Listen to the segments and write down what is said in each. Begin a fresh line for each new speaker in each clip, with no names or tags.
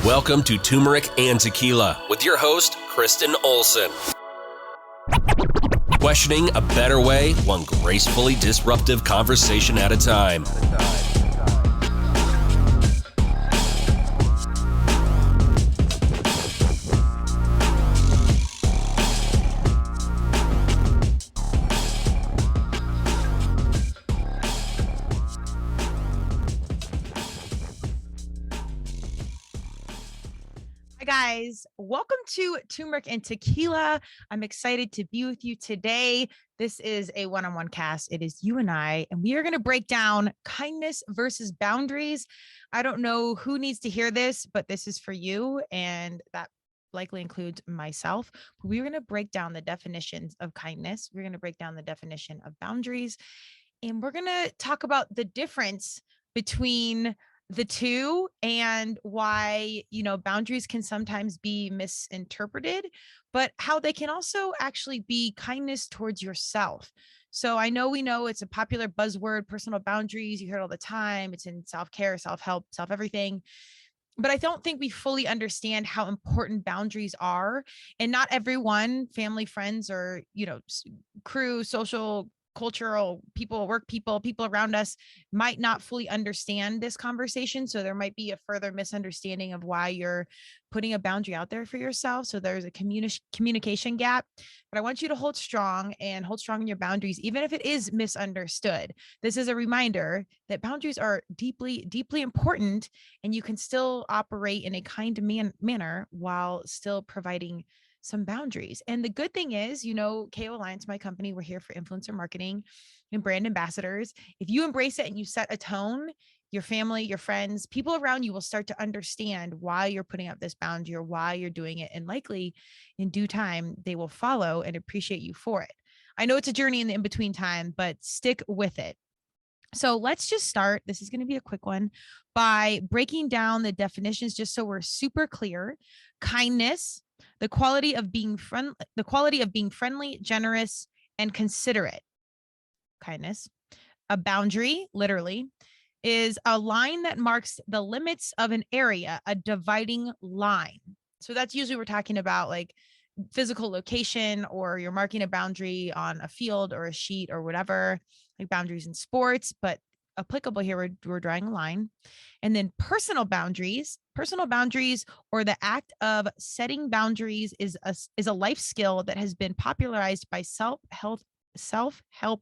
Welcome to Turmeric and Tequila with your host, Kristen Olson. Questioning a better way, one gracefully disruptive conversation at a time.
Guys, welcome to Turmeric and Tequila. I'm excited to be with you today. This is a one-on-one cast. It is you and I, and we are going to break down kindness versus boundaries. I don't know who needs to hear this, but this is for you, and that likely includes myself. We're going to break down the definitions of kindness. We're going to break down the definition of boundaries, and we're going to talk about the difference between the two and why, boundaries can sometimes be misinterpreted, but how they can also actually be kindness towards yourself. So we know it's a popular buzzword, personal boundaries. You hear it all the time. It's in self-care, self-help, self-everything. But I don't think we fully understand how important boundaries are. And not everyone, family, friends, or, crew, social, cultural people, work people around us might not fully understand this conversation. So there might be a further misunderstanding of why you're putting a boundary out there for yourself. So there's a communication gap, but I want you to hold strong in your boundaries, even if it is misunderstood. This is a reminder that boundaries are deeply, deeply important, and you can still operate in a kind manner while still providing some boundaries. And the good thing is, KO Alliance, my company, we're here for influencer marketing and brand ambassadors. If you embrace it and you set a tone, your family, your friends, people around you will start to understand why you're putting up this boundary or why you're doing it. And likely in due time, they will follow and appreciate you for it. I know it's a journey in the in-between time, but stick with it. So let's just start. This is going to be a quick one by breaking down the definitions, just so we're super clear. Kindness, the quality of being friendly, generous, and considerate. Kindness. A boundary, literally, is a line that marks the limits of an area, a dividing line. So that's usually we're talking about like physical location, or you're marking a boundary on a field or a sheet or whatever, like boundaries in sports, but applicable here, we're drawing a line. And then personal boundaries, or the act of setting boundaries, is a life skill that has been popularized by self-help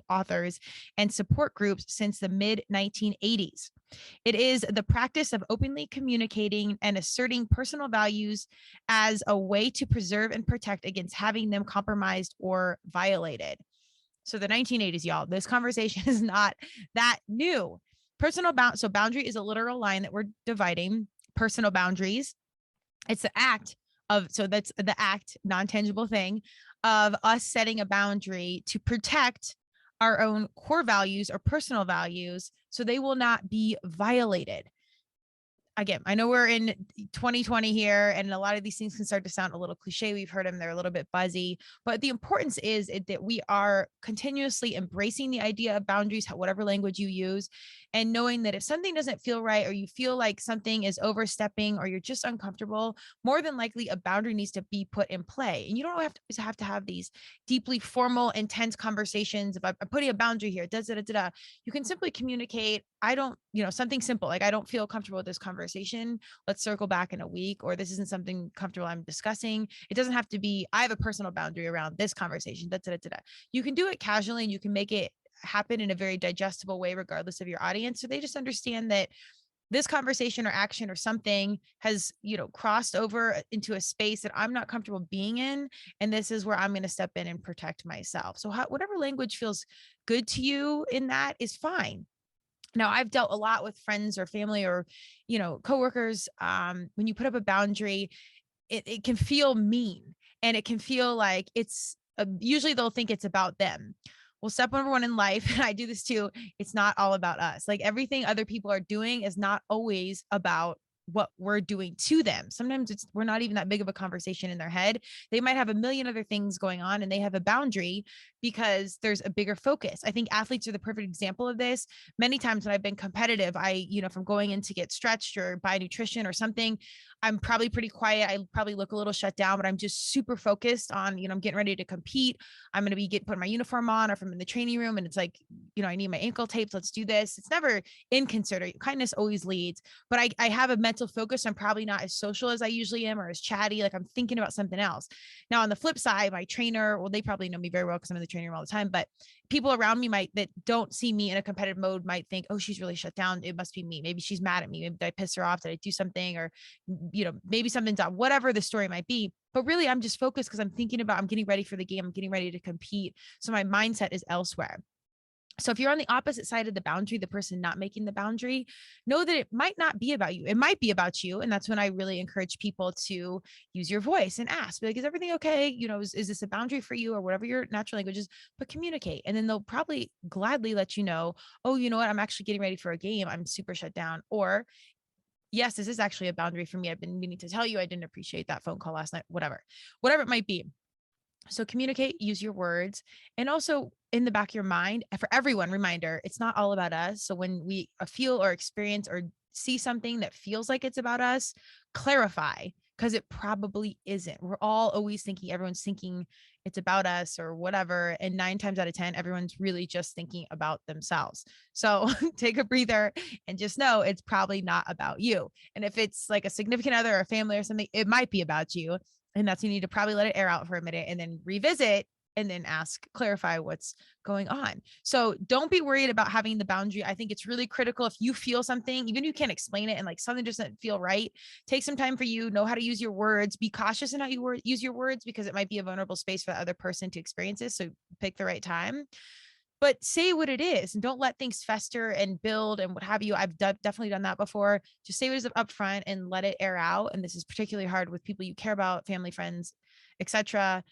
authors and support groups since the mid 1980s. It is the practice of openly communicating and asserting personal values as a way to preserve and protect against having them compromised or violated. So the 1980s, y'all, this conversation is not that new. So boundary is a literal line that we're dividing. Personal boundaries, it's the act of, so that's the act, non-tangible thing of us setting a boundary to protect our own core values or personal values so they will not be violated. Again, I know we're in 2020 here, and a lot of these things can start to sound a little cliche. We've heard them, they're a little bit buzzy, but the importance is that we are continuously embracing the idea of boundaries, whatever language you use, and knowing that if something doesn't feel right, or you feel like something is overstepping, or you're just uncomfortable, more than likely a boundary needs to be put in play. And you don't have to have these deeply formal, intense conversations. If I'm putting a boundary here, you can simply communicate. I don't, something simple, like I don't feel comfortable with this conversation. Let's circle back in a week, or this isn't something comfortable I'm discussing. It doesn't have to be, I have a personal boundary around this conversation. You can do it casually, and you can make it happen in a very digestible way, regardless of your audience. So they just understand that this conversation or action or something has, crossed over into a space that I'm not comfortable being in. And this is where I'm going to step in and protect myself. So whatever language feels good to you in that is fine. Now, I've dealt a lot with friends or family or, coworkers. When you put up a boundary, it can feel mean, and it can feel like it's usually they'll think it's about them. Well, step number one in life, and I do this too, it's not all about us. Like everything other people are doing is not always about what we're doing to them. Sometimes we're not even that big of a conversation in their head. They might have a million other things going on, and they have a boundary because there's a bigger focus. I think athletes are the perfect example of this. Many times when I've been competitive, if I'm going in to get stretched or buy nutrition or something, I'm probably pretty quiet. I probably look a little shut down, but I'm just super focused on, I'm getting ready to compete. I'm going to be putting my uniform on, or if I'm in the training room and it's like, I need my ankle taped, let's do this. It's never inconsiderate. Kindness always leads, but I have a mental focus. I'm probably not as social as I usually am, or as chatty. Like I'm thinking about something else. Now on the flip side, my trainer, well, they probably know me very well because I'm in the training room all the time, but people around me that don't see me in a competitive mode might think, oh, she's really shut down. It must be me. Maybe she's mad at me. Maybe did I piss her off? Did I do something? Or, maybe something's up, whatever the story might be. But really, I'm just focused because I'm thinking about, I'm getting ready for the game. I'm getting ready to compete. So my mindset is elsewhere. So if you're on the opposite side of the boundary, the person not making the boundary, know that it might not be about you. It might be about you. And that's when I really encourage people to use your voice and ask, like, is everything okay? Is this a boundary for you, or whatever your natural language is, but communicate. And then they'll probably gladly let you know, oh, you know what? I'm actually getting ready for a game. I'm super shut down. Or yes, this is actually a boundary for me. I've been meaning to tell you, I didn't appreciate that phone call last night, whatever it might be. So communicate, use your words, and also in the back of your mind, for everyone, reminder, it's not all about us. So when we feel or experience or see something that feels like it's about us, clarify, because it probably isn't. We're all always thinking, everyone's thinking it's about us or whatever. And 9 times out of 10, everyone's really just thinking about themselves. So take a breather and just know it's probably not about you. And if it's like a significant other or a family or something, it might be about you. And that's, you need to probably let it air out for a minute and then revisit and then clarify what's going on. So don't be worried about having the boundary. I think it's really critical. If you feel something, even if you can't explain it and like something doesn't feel right, take some time for you, know how to use your words, be cautious in how you use your words, because it might be a vulnerable space for the other person to experience this. So pick the right time. But say what it is and don't let things fester and build and what have you. I've definitely done that before. Just say what is up front and let it air out. And this is particularly hard with people you care about, family, friends, etc.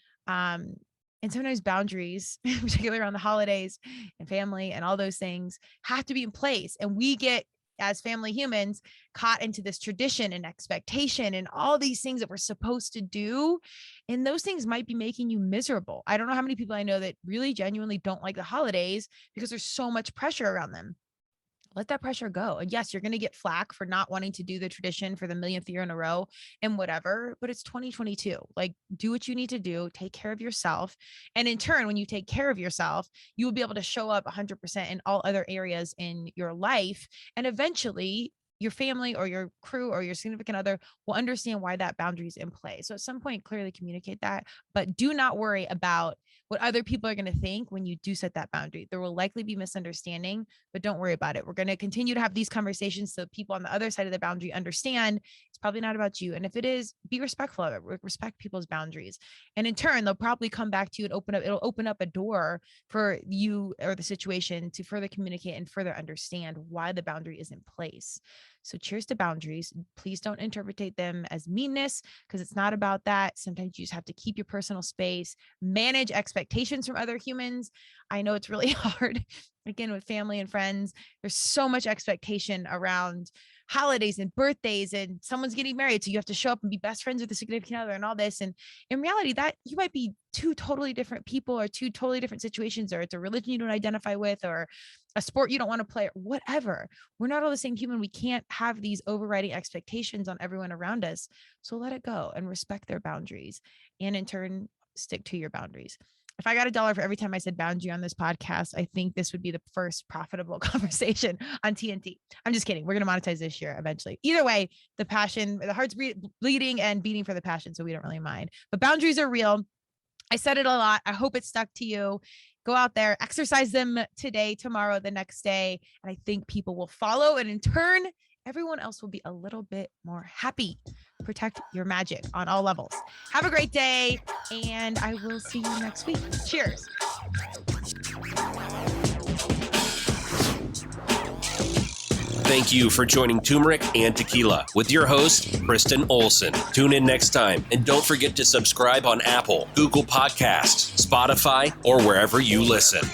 And sometimes boundaries, particularly around the holidays and family and all those things, have to be in place. And we get, as family humans, caught into this tradition and expectation and all these things that we're supposed to do. And those things might be making you miserable. I don't know how many people I know that really genuinely don't like the holidays because there's so much pressure around them. Let that pressure go. And yes, you're going to get flack for not wanting to do the tradition for the millionth year in a row and whatever, but it's 2022. Like, do what you need to do, take care of yourself. And in turn, when you take care of yourself, you will be able to show up 100% in all other areas in your life. And eventually your family or your crew or your significant other will understand why that boundary is in play. So at some point, clearly communicate that, but do not worry about what other people are going to think when you do set that boundary. There will likely be misunderstanding, but don't worry about it. We're going to continue to have these conversations so people on the other side of the boundary understand it's probably not about you. And if it is, be respectful of it. Respect people's boundaries. And in turn, they'll probably come back to you and it'll open up a door for you or the situation to further communicate and further understand why the boundary is in place. So cheers to boundaries. Please don't interpret them as meanness, because it's not about that. Sometimes you just have to keep your personal space, manage expectations from other humans. I know it's really hard, again, with family and friends. There's so much expectation around holidays and birthdays, and someone's getting married, so you have to show up and be best friends with a significant other and all this. And in reality, that you might be 2 totally different people or 2 totally different situations, or it's a religion you don't identify with, or a sport you don't want to play, or whatever. We're not all the same human. We can't have these overriding expectations on everyone around us. So let it go and respect their boundaries, and in turn, stick to your boundaries. If I got $1 for every time I said boundary on this podcast, I think this would be the first profitable conversation on TNT. I'm just kidding. We're going to monetize this year eventually. Either way, the passion, the heart's bleeding and beating for the passion. So we don't really mind, but boundaries are real. I said it a lot. I hope it stuck to you. Go out there, exercise them today, tomorrow, the next day. And I think people will follow. And in turn, everyone else will be a little bit more happy. Protect your magic on all levels. Have a great day, and I will see you next week. Cheers.
Thank you for joining Turmeric and Tequila with your host, Kristen Olson. Tune in next time, and don't forget to subscribe on Apple, Google Podcasts, Spotify, or wherever you listen.